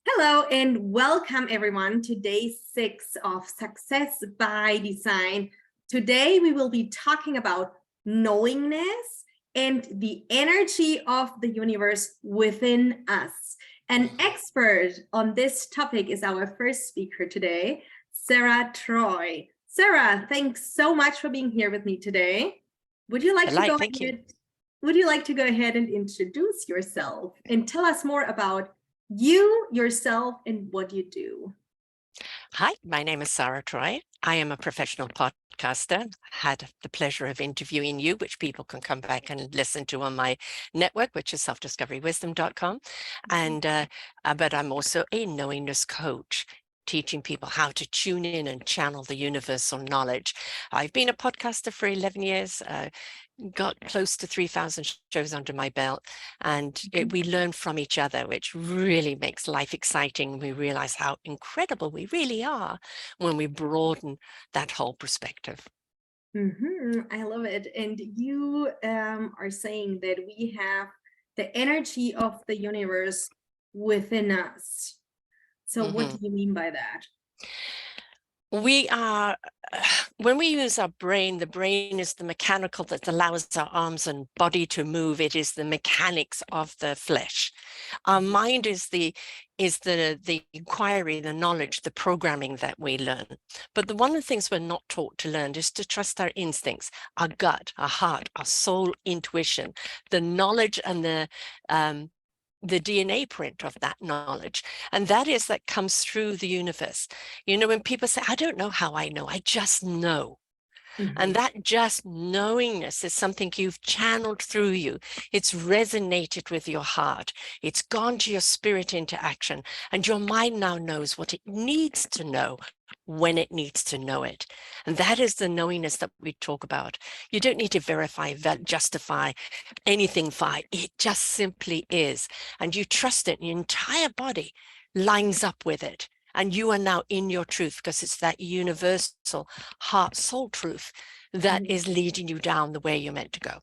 Hello and welcome everyone to day 6 of Success by Design. Today we will be talking about knowingness and the energy of the universe within us. An expert on this topic is our first speaker today, Sara Troy. Sara, thanks so much for being here with me today. Would you like to go ahead? Would you like to go ahead and introduce yourself and tell us more about you, yourself, and what you do? Hi, my name is Sara Troy. I am a professional podcaster. Had the pleasure of interviewing you, which people can come back and listen to on my network, which is selfdiscoverywisdom.com. But I'm also a knowingness coach, teaching people how to tune in and channel the universal knowledge. I've been a podcaster for 11 years, got close to 3,000 shows under my belt, and we learn from each other, which really makes life exciting. We realize how incredible we really are when we broaden that whole perspective. I love it. And you are saying that we have the energy of the universe within us. So what do you mean by that? We are, when we use our brain, the brain is the mechanical that allows our arms and body to move. It is the mechanics of the flesh. Our mind is the inquiry, the knowledge, the programming that we learn. But one of the things we're not taught to learn is to trust our instincts, our gut, our heart, our soul intuition, the knowledge and the DNA print of that knowledge. And that comes through the universe. You know, when people say, I don't know how I know, I just know. And that just knowingness is something you've channeled through you. It's resonated with your heart. It's gone to your spirit into action. And your mind now knows what it needs to know when it needs to know it. And that is the knowingness that we talk about. You don't need to verify, justify anything by. It just simply is. And you trust it. Your entire body lines up with it. And you are now in your truth, because it's that universal heart soul truth that is leading you down the way you're meant to go.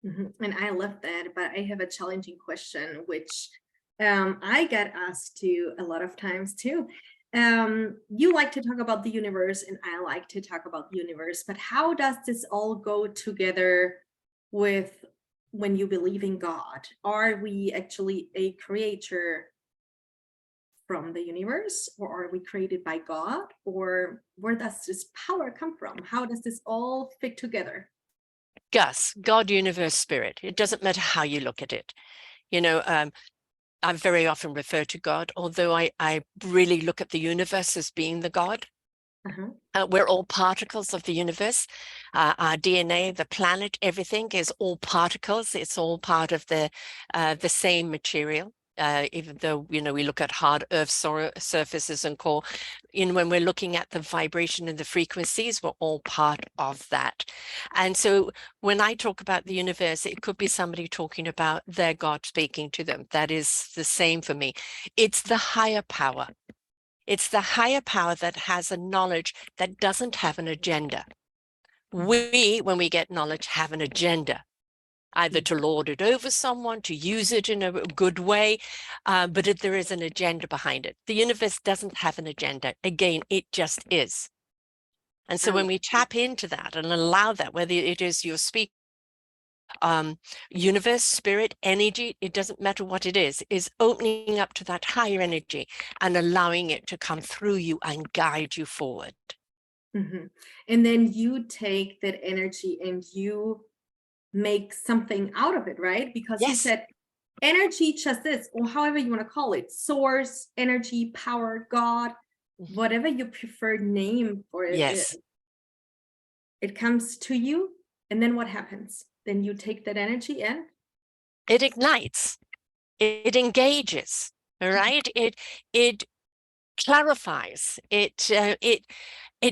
And I love that, but I have a challenging question, which I get asked to a lot of times too. You like to talk about the universe and I like to talk about the universe, but how does this all go together with when you believe in God? Are we actually a creature from the universe, or are we created by God, or where does this power come from? How does this all fit together? Gus, God, universe, spirit. It doesn't matter how you look at it. You know, I very often refer to God, although I really look at the universe as being the God. We're all particles of the universe. Our DNA, the planet, everything is all particles. It's all part of the same material. Even though, you know, we look at hard earth surfaces and core, when we're looking at the vibration and the frequencies, we're all part of that. And so when I talk about the universe, it could be somebody talking about their God speaking to them. That is the same for me. It's the higher power. It's the higher power that has a knowledge that doesn't have an agenda. We, when we get knowledge, have an agenda, either to lord it over someone, to use it in a good way, but there is an agenda behind it. The universe doesn't have an agenda. Again, it just is. And so when we tap into that and allow that, whether it is your speak, universe, spirit, energy, it doesn't matter what it is opening up to that higher energy and allowing it to come through you and guide you forward. And then you take that energy and you make something out of it, right? Because you said energy just this, or however you want to call it, source, energy, power, God, whatever your preferred name for it is. It comes to you, and then what happens? Then you take that energy and it ignites, it engages, right? It clarifies, it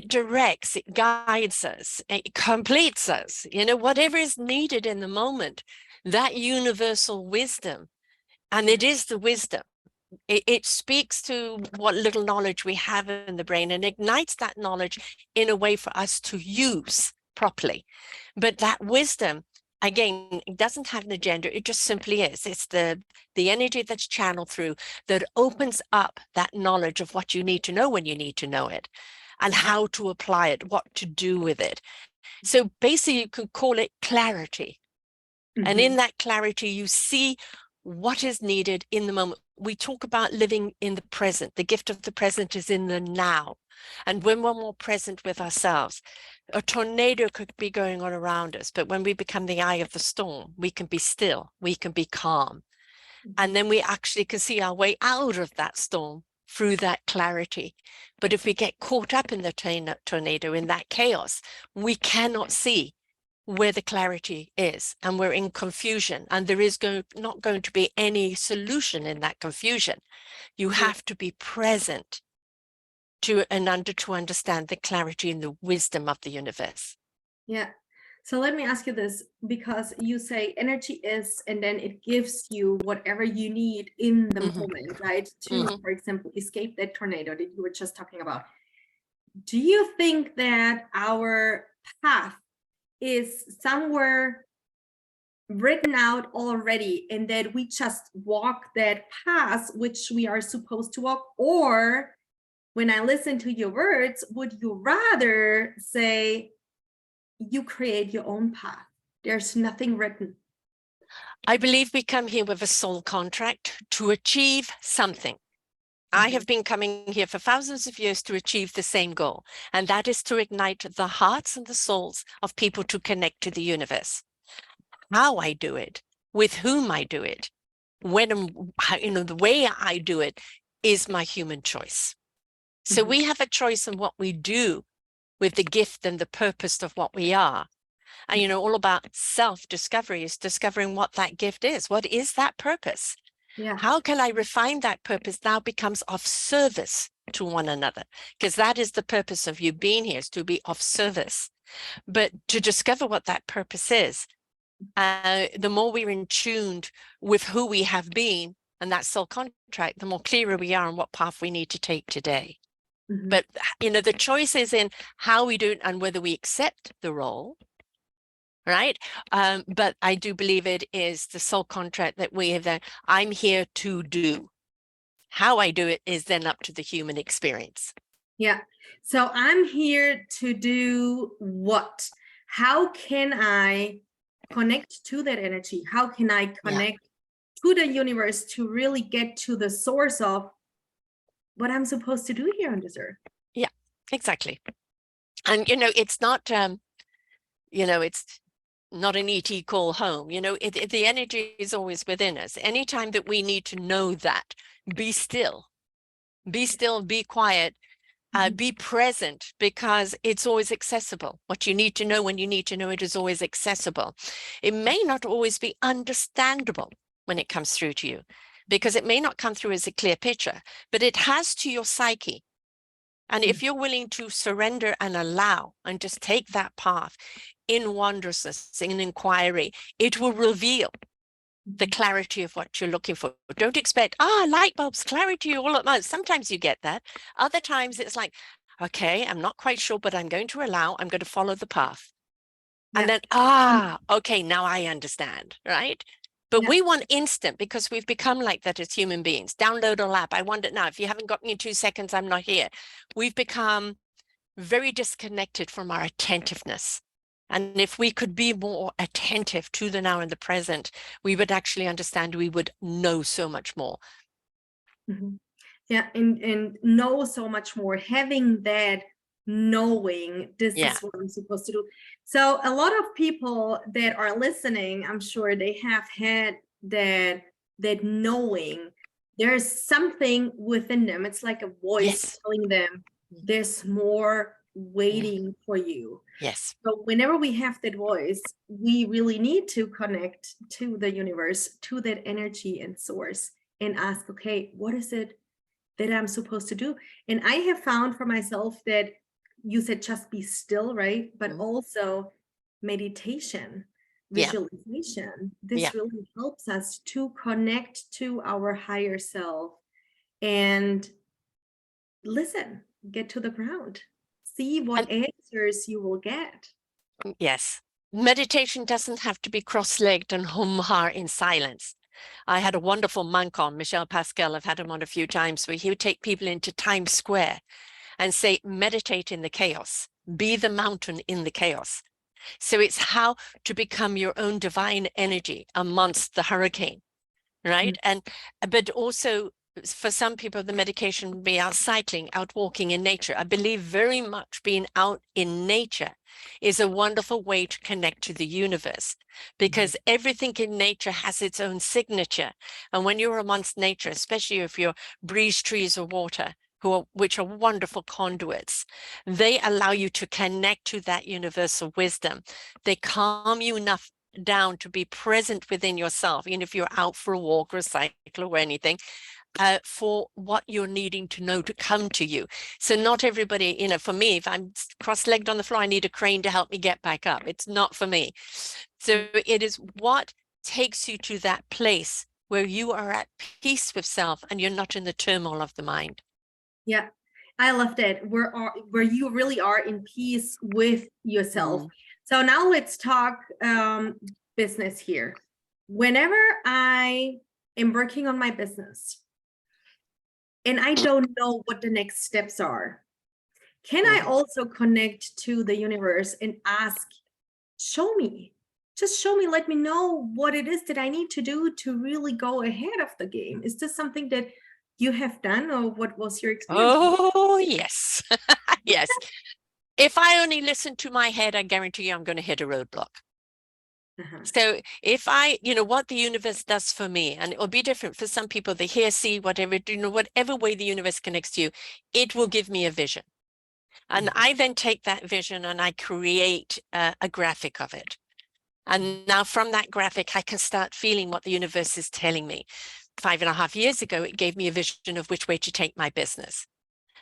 directs, it guides us, it completes us, you know, whatever is needed in the moment, that universal wisdom. And it is the wisdom. It speaks to what little knowledge we have in the brain and ignites that knowledge in a way for us to use properly. But that wisdom again, it doesn't have an agenda. It just simply is. It's the energy that's channeled through that opens up that knowledge of what you need to know when you need to know it, and how to apply it, what to do with it. So basically, you could call it clarity. And in that clarity, you see what is needed in the moment. We talk about living in the present. The gift of the present is in the now. And when we're more present with ourselves, a tornado could be going on around us, but when we become the eye of the storm, we can be still, we can be calm. And then we actually can see our way out of that storm through that clarity. But if we get caught up in the tornado, in that chaos, we cannot see where the clarity is, and we're in confusion, and there is not going to be any solution in that confusion. You have to be present to understand the clarity and the wisdom of the universe. Yeah. So let me ask you this, because you say energy is, and then it gives you whatever you need in the moment, right? To, for example, escape that tornado that you were just talking about. Do you think that our path is somewhere written out already, and that we just walk that path which we are supposed to walk? Or when I listen to your words, would you rather say you create your own path? There's nothing written. I believe we come here with a soul contract to achieve something. I have been coming here for thousands of years to achieve the same goal, and that is to ignite the hearts and the souls of people to connect to the universe. How I do it, with whom I do it, when, the way I do it is my human choice. So we have a choice in what we do with the gift and the purpose of what we are. And, all about self-discovery is discovering what that gift is. What is that purpose? Yeah. How can I refine that purpose now becomes of service to one another? Because that is the purpose of you being here, is to be of service. But to discover what that purpose is, the more we're in tuned with who we have been and that soul contract, the more clearer we are on what path we need to take today. But, the choice is in how we do it and whether we accept the role, right? But I do believe it is the soul contract that we have, that I'm here to do. How I do it is then up to the human experience. Yeah. So I'm here to do what? How can I connect to that energy? How can I connect to the universe to really get to the source of what I'm supposed to do here on this earth? Yeah, exactly. And, it's not, it's not an ET call home. The energy is always within us. Anytime that we need to know that, be still, be quiet, be present, because it's always accessible. What you need to know when you need to know it is always accessible. It may not always be understandable when it comes through to you, because it may not come through as a clear picture, but it has to your psyche. And if you're willing to surrender and allow and just take that path in wondrousness, in inquiry, it will reveal the clarity of what you're looking for. Don't expect, light bulbs, clarity all at once. Sometimes you get that. Other times it's like, okay, I'm not quite sure, but I'm going to I'm going to follow the path. And then, okay, now I understand, right? But we want instant, because we've become like that as human beings. Download a app. I want it now. If you haven't got me in 2 seconds, I'm not here. We've become very disconnected from our attentiveness. And if we could be more attentive to the now and the present, we would actually understand, we would know so much more. Yeah, and know so much more, having that knowing this is what I'm supposed to do. So a lot of people that are listening, I'm sure they have had that knowing. There's something within them. It's like a voice telling them there's more waiting for you. Yes. So whenever we have that voice, we really need to connect to the universe, to that energy and source, and ask, okay, what is it that I'm supposed to do? And I have found for myself that you said just be still, right? But also meditation, visualization. This really helps us to connect to our higher self and listen, get to the ground, see what answers you will get. Yes. meditation doesn't have to be cross-legged and hum-ha in silence. I had a wonderful monk on, Michel Pascal, I've had him on a few times, where he would take people into Times Square and say, meditate in the chaos, be the mountain in the chaos. So it's how to become your own divine energy amongst the hurricane, right? And but also for some people, the medication would be out cycling, out walking in nature. I believe very much being out in nature is a wonderful way to connect to the universe, because everything in nature has its own signature. And when you're amongst nature, especially if you're breeze, trees, or water, which are wonderful conduits, they allow you to connect to that universal wisdom. They calm you enough down to be present within yourself, even if you're out for a walk or a cycle or anything, for what you're needing to know to come to you. So not everybody, you know, for me, if I'm cross-legged on the floor, I need a crane to help me get back up. It's not for me. So it is what takes you to that place where you are at peace with self and you're not in the turmoil of the mind. Yeah, I love that. Where you really are in peace with yourself. So now let's talk business here. Whenever I am working on my business and I don't know what the next steps are, can I also connect to the universe and ask, show me, just show me, let me know what it is that I need to do to really go ahead of the game? Is this something that you have done, or what was your experience? Oh, yes. Yes. If I only listen to my head, I guarantee you I'm going to hit a roadblock. So if I, you know, what the universe does for me, and it will be different for some people, they hear, see, whatever, you know, whatever way the universe connects to you, it will give me a vision. And I then take that vision and I create a graphic of it. And now from that graphic, I can start feeling what the universe is telling me. 5.5 years ago, it gave me a vision of which way to take my business.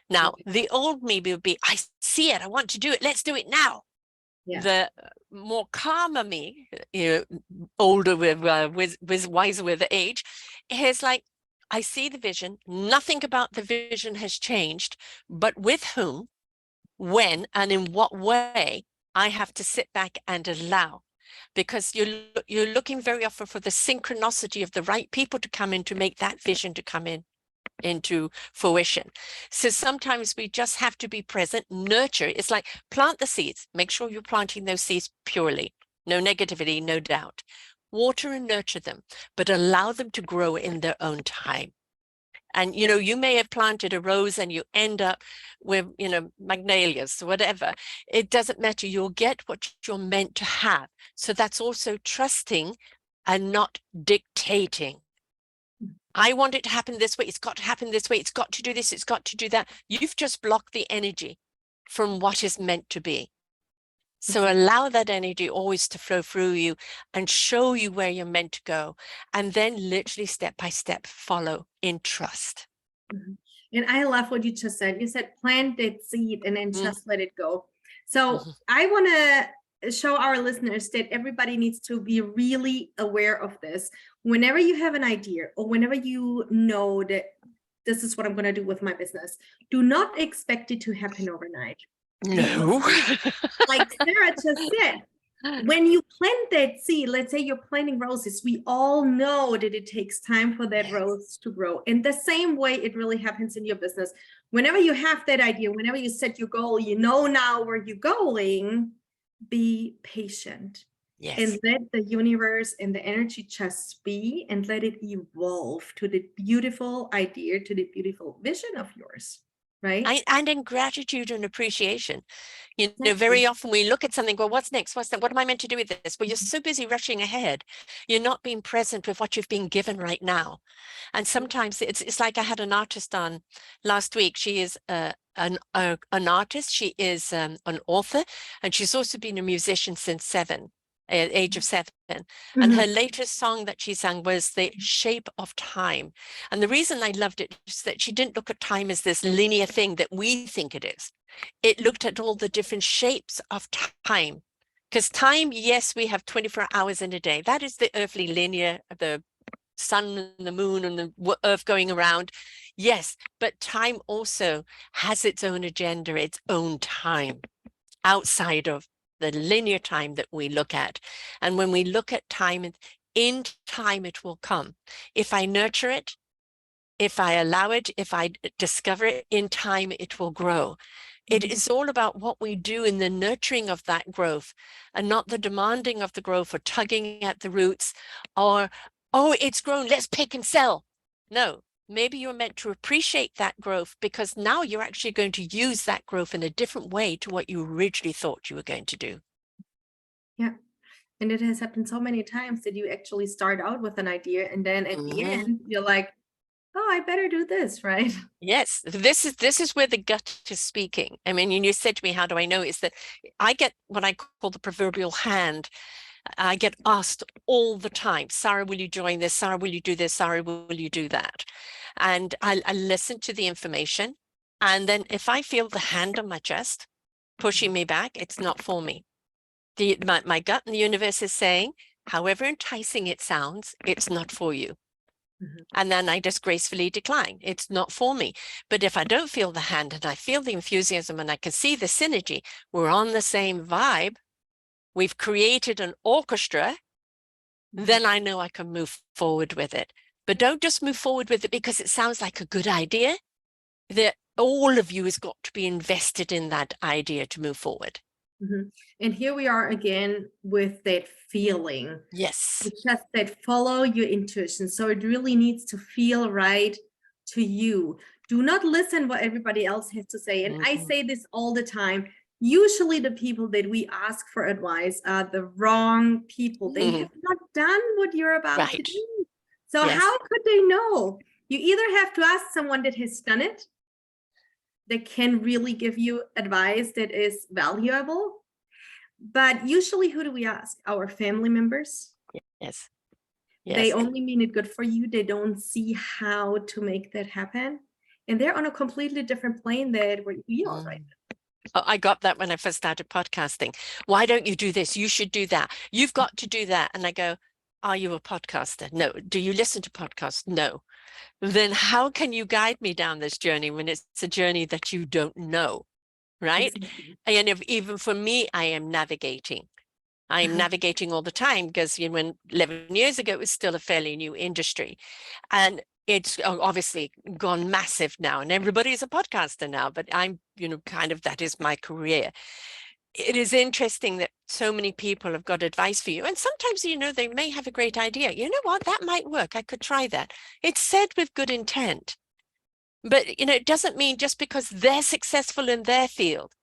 Now, the old me would be, I see it, I want to do it, let's do it now. The more calmer me, you know, older with wiser with age, is like, I see the vision, nothing about the vision has changed, but with whom, when, and in what way I have to sit back and allow. Because you're looking very often for the synchronicity of the right people to come in to make that vision to come into fruition. So sometimes we just have to be present, nurture. It's like plant the seeds, make sure you're planting those seeds purely, no negativity, no doubt. Water and nurture them, but allow them to grow in their own time. And, you know, you may have planted a rose and you end up with, you know, magnolias, whatever. It doesn't matter. You'll get what you're meant to have. So that's also trusting and not dictating. I want it to happen this way. It's got to happen this way. It's got to do this. It's got to do that. You've just blocked the energy from what is meant to be. So allow that energy always to flow through you and show you where you're meant to go. And then literally step by step, follow in trust. And I love what you just said. You said plant that seed and then just let it go. So I want to show our listeners that everybody needs to be really aware of this. Whenever you have an idea or whenever you know that this is what I'm going to do with my business, do not expect it to happen overnight. No. Like Sara just said, when you plant that seed, let's say you're planting roses, we all know that it takes time for that rose to grow. In the same way, it really happens in your business. Whenever you have that idea, whenever you set your goal, you know now where you're going, be patient. Yes. And let the universe and the energy just be, and let it evolve to the beautiful idea, to the beautiful vision of yours. Right. And in gratitude and appreciation. You know, very often we look at something, well, what's next? What's that? What am I meant to do with this? Well, you're so busy rushing ahead. You're not being present with what you've been given right now. And sometimes it's like I had an artist on last week. She is an artist. She is an author, and she's also been a musician since age of 7. And her latest song that she sang was The Shape of Time. And the reason I loved it is that she didn't look at time as this linear thing that we think it is. It looked at all the different shapes of time. Because time, yes, we have 24 hours in a day. That is the earthly linear, the sun and the moon and the earth going around. Yes, but time also has its own agenda, its own time outside of the linear time that we look at. And when we look at time, in time it will come. If I nurture it, if I allow it, if I discover it, in time it will grow. It is all about what we do in the nurturing of that growth, and not the demanding of the growth or tugging at the roots or, oh, it's grown, let's pick and sell. No, maybe you're meant to appreciate that growth, because now you're actually going to use that growth in a different way to what you originally thought you were going to do. Yeah. And it has happened so many times that you actually start out with an idea, and then at the end you're like, oh, I better do this, right? Yes, this is where the gut is speaking. I mean, you said to me, how do I know? Is that I get what I call the proverbial hand. I get asked all the time, Sara, will you join this? Sara, will you do this? Sara, will you do that? And I listen to the information. And then if I feel the hand on my chest pushing me back, it's not for me. My gut and the universe is saying, however enticing it sounds, it's not for you. And then I just gracefully decline. It's not for me. But if I don't feel the hand and I feel the enthusiasm and I can see the synergy, we're on the same vibe, we've created an orchestra, then I know I can move forward with it. But don't just move forward with it because it sounds like a good idea. That all of you has got to be invested in that idea to move forward. And here we are again with that feeling. Yes. It's just that follow your intuition. So it really needs to feel right to you. Do not listen what everybody else has to say. And I say this all the time. Usually the people that we ask for advice are the wrong people. They have not done what you're about to do. So how could they know? You either have to ask someone that has done it, that can really give you advice that is valuable. But usually, who do we ask? Our family members. Yes. They only mean it good for you. They don't see how to make that happen. And they're on a completely different plane than where we are right now. Oh, I got that when I first started podcasting. Why don't you do this? You should do that. You've got to do that. And I go, are you a podcaster? No. Do you listen to podcasts? No. Then how can you guide me down this journey when it's a journey that you don't know, right? And even for me, I am navigating. I'm navigating all the time because, you know, when 11 years ago, it was still a fairly new industry. And it's obviously gone massive now, and everybody's a podcaster now, but I'm, you know, kind of, that is my career. It is interesting that so many people have got advice for you. And sometimes, you know, they may have a great idea. You know what, that might work. I could try that. It's said with good intent. But, you know, it doesn't mean just because they're successful in their field,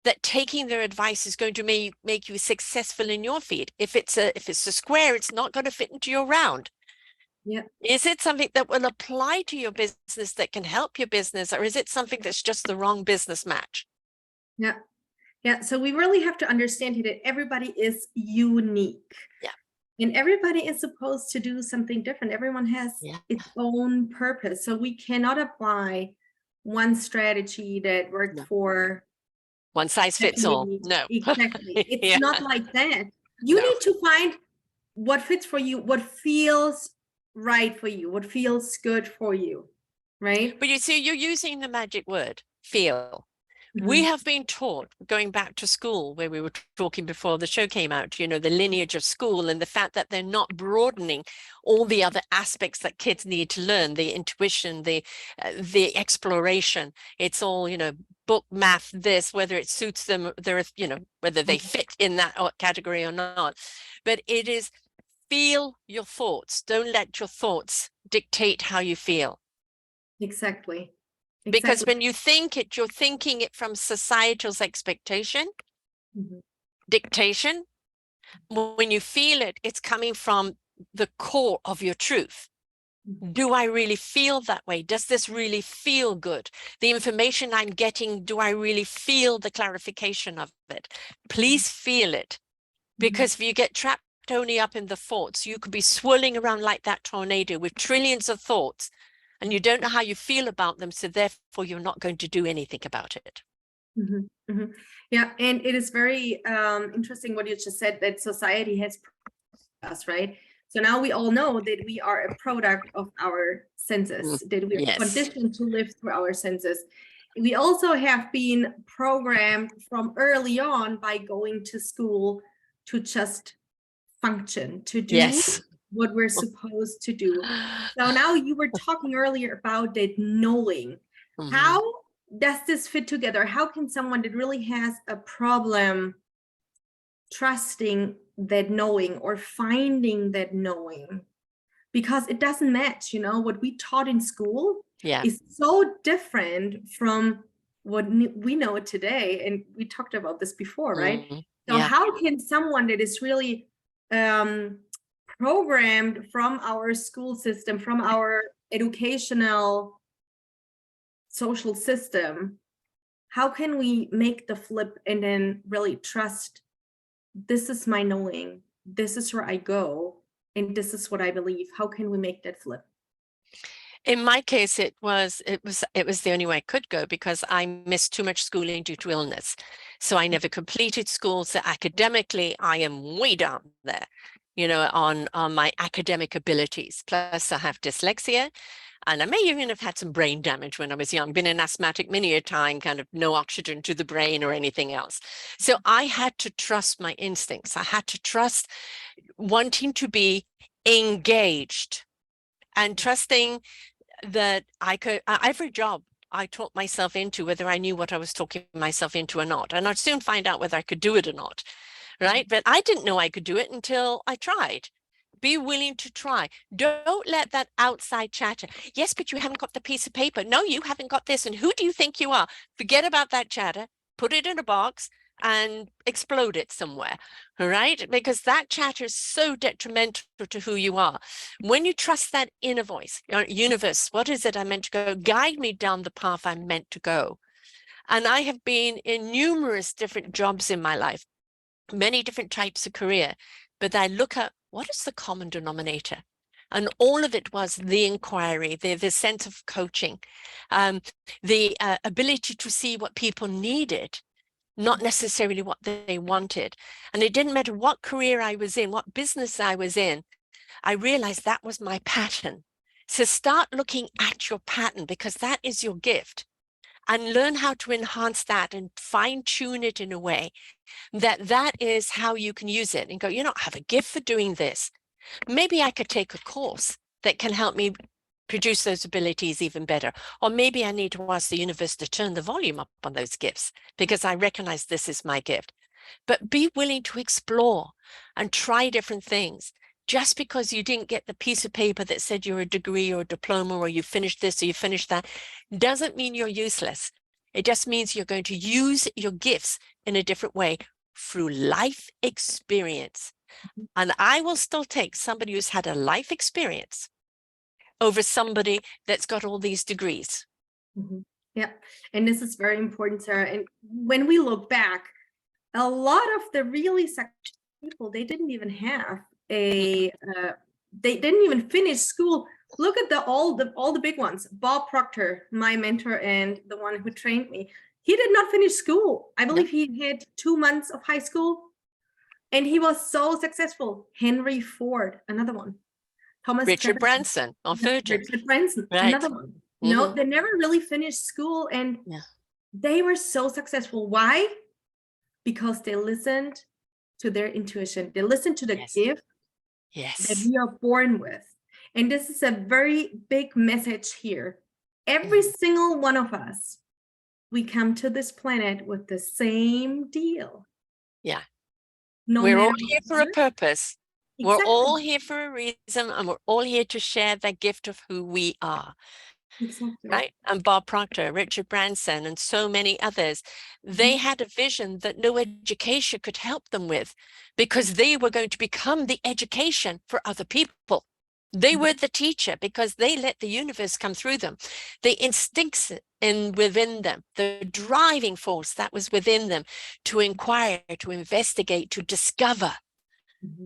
that taking their advice is going to make you successful in your field. If it's a square, it's not going to fit into your round. Yeah. Is it something that will apply to your business that can help your business, or is it something that's just the wrong business match? Yeah. Yeah. So we really have to understand here that everybody is unique. Yeah. And everybody is supposed to do something different. Everyone has its own purpose. So we cannot apply one strategy that worked for one size fits all. No. Exactly. It's not like that. You need to find what fits for you, what feels right for you, what feels good for you, right? But you see, you're using the magic word, feel. We have been taught, going back to school, where we were talking before the show came out, you know, the lineage of school and the fact that they're not broadening all the other aspects that kids need to learn, the intuition, the exploration. It's all, you know, book, math, this, whether it suits them, there, you know, whether they fit in that category or not. But it is feel your thoughts. Don't let your thoughts dictate how you feel. Exactly. Because when you think it, you're thinking it from societal's expectation, dictation. When you feel it, it's coming from the core of your truth. Do I really feel that way? Does this really feel good? The information I'm getting, do I really feel the clarification of it? Please feel it. Because if you get trapped only up in the thoughts, you could be swirling around like that tornado with trillions of thoughts, and you don't know how you feel about them, so therefore you're not going to do anything about it. Yeah, and it is very interesting what you just said, that society has us, right? So now we all know that we are a product of our senses, that we are conditioned to live through our senses. We also have been programmed from early on by going to school to just function, to do Yes. what we're supposed to do. So now you were talking earlier about that knowing. How does this fit together? How can someone that really has a problem trusting that knowing or finding that knowing? Because it doesn't match, what we taught in school is so different from what we know today. And we talked about this before, right? So how can someone that is really programmed from our school system, from our educational social system, how can we make the flip and then really trust, this is my knowing, this is where I go, and this is what I believe? How can we make that flip? In my case, it was the only way I could go, because I missed too much schooling due to illness. So I never completed school. So academically, I am way down there, on my academic abilities. Plus I have dyslexia, and I may even have had some brain damage when I was young, been an asthmatic many a time, kind of no oxygen to the brain or anything else. So I had to trust my instincts. I had to trust wanting to be engaged and trusting that I could, every job I taught myself into, whether I knew what I was talking myself into or not. And I'd soon find out whether I could do it or not, right? But I didn't know I could do it until I tried. Be willing to try. Don't let that outside chatter. Yes, but you haven't got the piece of paper. No, you haven't got this. And who do you think you are? Forget about that chatter. Put it in a box and explode it somewhere, all right? Because that chatter is so detrimental to who you are. When you trust that inner voice, universe, what is it I meant to go? Guide me down the path I'm meant to go. And I have been in numerous different jobs in my life, many different types of career, but I look at what is the common denominator? And all of it was the inquiry, the sense of coaching, the ability to see what people needed, not necessarily what they wanted. And it didn't matter what career I was in, what business I was in, I realized that was my pattern. So start looking at your pattern, because that is your gift, and learn how to enhance that and fine tune it in a way that is how you can use it and go, I have a gift for doing this. Maybe I could take a course that can help me produce those abilities even better. Or maybe I need to ask the universe to turn the volume up on those gifts, because I recognize this is my gift. But be willing to explore and try different things. Just because you didn't get the piece of paper that said you're a degree or a diploma, or you finished this or you finished that, doesn't mean you're useless. It just means you're going to use your gifts in a different way through life experience. And I will still take somebody who's had a life experience over somebody that's got all these degrees. Yeah, and this is very important, Sarah. And when we look back, a lot of the really successful people, they didn't even have they didn't even finish school. Look at all the big ones. Bob Proctor, my mentor and the one who trained me, he did not finish school. I believe he had 2 months of high school, and he was so successful. Henry Ford, another one. Richard Branson, or Virgin. Richard Branson, another one. No, they never really finished school, and they were so successful. Why? Because they listened to their intuition. They listened to the gift that we are born with. And this is a very big message here. Every single one of us, we come to this planet with the same deal. Yeah. We're all here for a purpose. We're all here for a reason, and we're all here to share the gift of who we are. Right? And Bob Proctor, Richard Branson, and so many others, they had a vision that no education could help them with, because they were going to become the education for other people. They were the teacher, because they let the universe come through them. The instincts within them, the driving force that was within them to inquire, to investigate, to discover.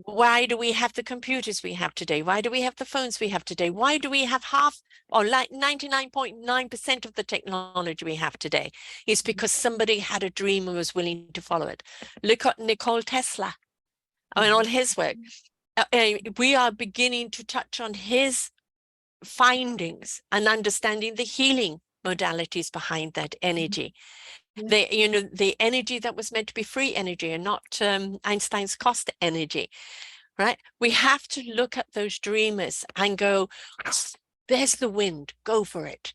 Why do we have the computers we have today? Why do we have the phones we have today? Why do we have half or like 99.9% of the technology we have today? It's because somebody had a dream and was willing to follow it. Look at Nikola Tesla and all his work. We are beginning to touch on his findings and understanding the healing modalities behind that energy. Yeah. The energy that was meant to be free energy and not Einstein's cost energy, right? We have to look at those dreamers and go, there's the wind, go for it.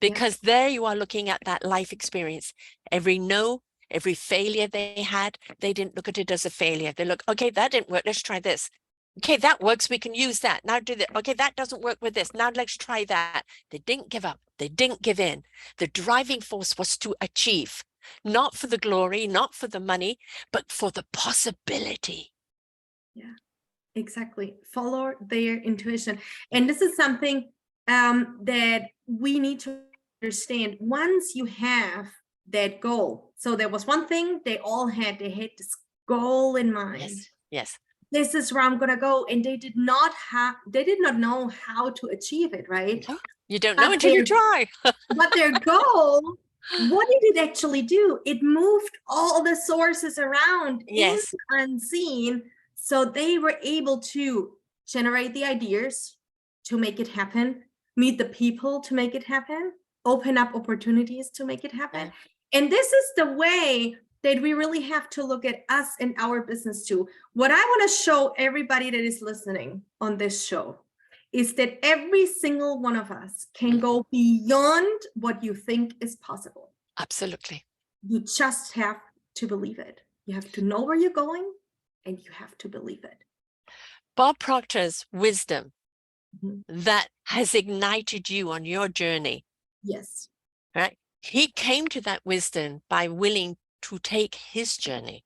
Because there you are looking at that life experience. Every no, every failure they had, they didn't look at it as a failure. They look, okay, that didn't work, let's try this. Okay, that works, we can use that. Now do that. Okay, that doesn't work with this. Now let's try that. They didn't give up. They didn't give in. The driving force was to achieve, not for the glory, not for the money, but for the possibility. Yeah, exactly. Follow their intuition. And this is something that we need to understand. Once you have that goal, so there was one thing they all had, they had this goal in mind. Yes, yes. This is where I'm gonna go, and they did not know how to achieve it, right? No, you don't know until you try. But their goal, what did it actually do? It moved all the sources around in unseen, so they were able to generate the ideas to make it happen, meet the people to make it happen, open up opportunities to make it happen. And this is the way that we really have to look at us and our business too. What I want to show everybody that is listening on this show is that every single one of us can go beyond what you think is possible. Absolutely. You just have to believe it. You have to know where you're going, and you have to believe it. Bob Proctor's wisdom that has ignited you on your journey. Yes. Right? He came to that wisdom by willing to take his journey.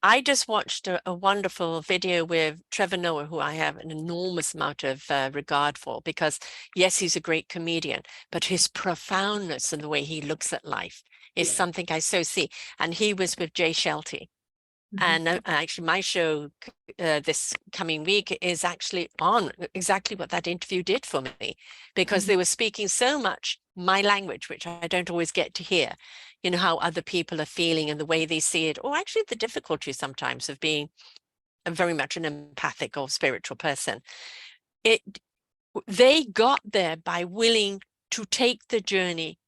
I just watched a wonderful video with Trevor Noah, who I have an enormous amount of regard for, because yes, he's a great comedian, but his profoundness and the way he looks at life is something I so see. And he was with Jay Shelty. And actually my show this coming week is actually on exactly what that interview did for me, because they were speaking so much my language, which I don't always get to hear, you know, how other people are feeling and the way they see it, or actually the difficulty sometimes of being very much an empathic or spiritual person. They got there by willing to take the journey,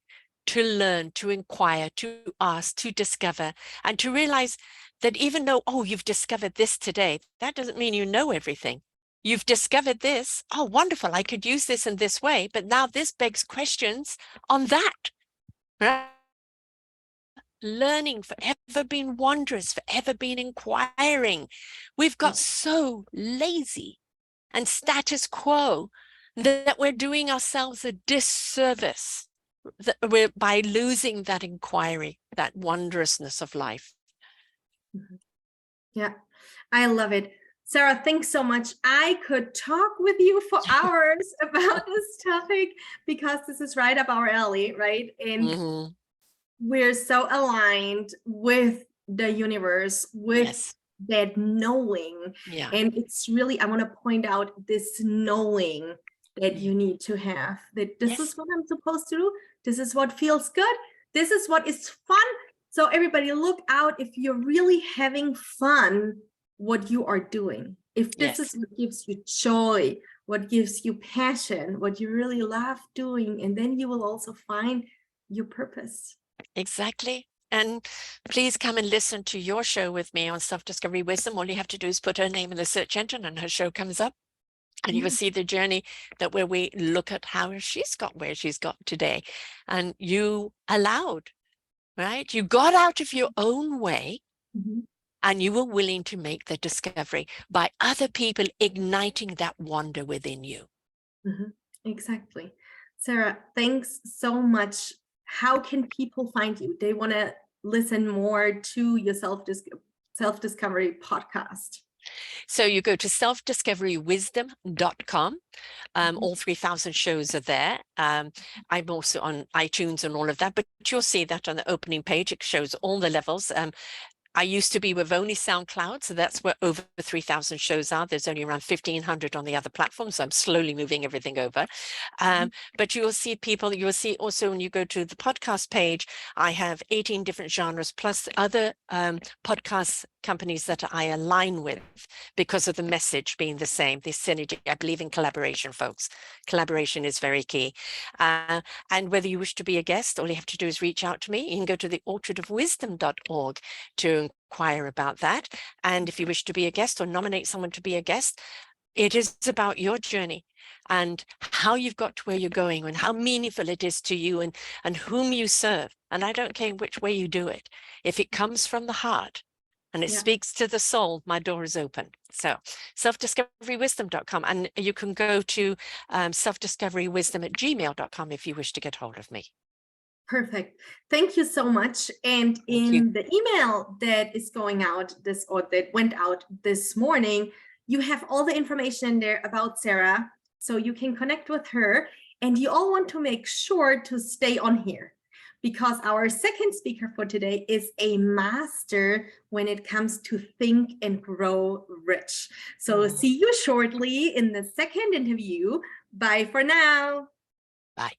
to learn, to inquire, to ask, to discover, and to realize that even though, oh, you've discovered this today, that doesn't mean you know everything. You've discovered this. Oh, wonderful. I could use this in this way. But now this begs questions on that. Right? Learning, forever being wondrous, forever being inquiring. We've got so lazy and status quo that we're doing ourselves a disservice by losing that inquiry, that wondrousness of life. Yeah, I love it. Sara, thanks so much. I could talk with you for hours about this topic, because this is right up our alley, right? And we're so aligned with the universe, with that knowing. And it's really, I want to point out this knowing that you need to have, that this is what I'm supposed to do. This is what feels good. This is what is fun. So everybody, look out if you're really having fun what you are doing. If this is what gives you joy, what gives you passion, what you really love doing, and then you will also find your purpose. Exactly. And please come and listen to your show with me on Self-Discovery Wisdom. All you have to do is put her name in the search engine and her show comes up. And you will see the journey that where we look at how she's got where she's got today. And you allowed, right? You got out of your own way and you were willing to make the discovery by other people igniting that wonder within you. Exactly. Sara, thanks so much. How can people find you? They want to listen more to your self-discovery podcast. So you go to selfdiscoverywisdom.com. All 3,000 shows are there. I'm also on iTunes and all of that, but you'll see that on the opening page. It shows all the levels. I used to be with only SoundCloud, so that's where over 3,000 shows are. There's only around 1,500 on the other platforms, so I'm slowly moving everything over. But you will see people, you will see also when you go to the podcast page, I have 18 different genres plus other podcasts companies that I align with because of the message being the same, this synergy. I believe in collaboration, folks. Collaboration is very key. And whether you wish to be a guest, all you have to do is reach out to me. You can go to the orchardofwisdom.org to inquire about that. And if you wish to be a guest or nominate someone to be a guest, it is about your journey and how you've got to where you're going and how meaningful it is to you and whom you serve. And I don't care which way you do it. If it comes from the heart and it speaks to the soul, my door is open. So selfdiscoverywisdom.com, and you can go to selfdiscoverywisdom@gmail.com if you wish to get hold of me. Perfect. Thank you so much. And in the email that is going out that went out this morning, you have all the information there about Sara, so you can connect with her. And you all want to make sure to stay on here, because our second speaker for today is a master when it comes to think and grow rich. So see you shortly in the second interview. Bye for now. Bye.